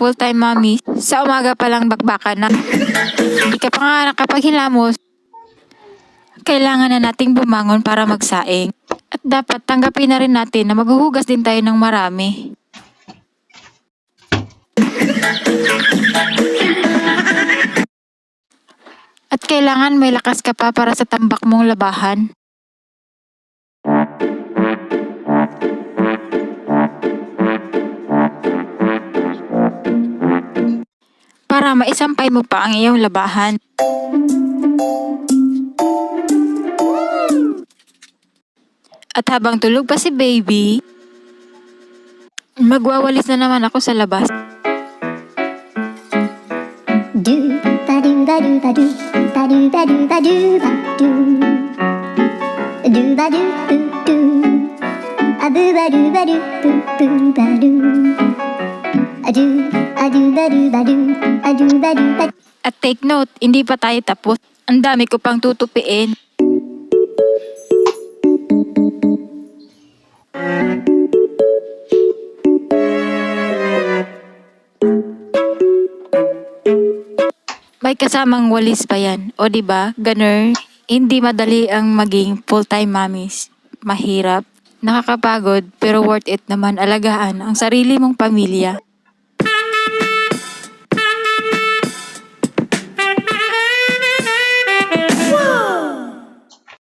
full-time mommy, sa umaga pa lang bakbakan na. Ikapanganak kapag hilamos, kailangan na nating bumangon para magsaing. At dapat tanggapin na rin natin na maghuhugas din tayo ng marami. At kailangan may lakas ka pa para sa tambak mong labahan. Para maisampay mo pa ang iyong labahan. At habang tulog pa si baby, magwawalis na naman ako sa labas. Do ba do ba do ba do ba do ba do ba do ba do do ba do do do a boo ba do ba do boo boo ba do a do ba do ba do a do ba do ba. At take note, hindi pa tayo tapos. Ang dami ko pang tutupiin. May kasamang walis pa yan. O diba, ganun, hindi madali ang maging full-time mommies. Mahirap, nakakapagod, pero worth it naman alagaan ang sarili mong pamilya.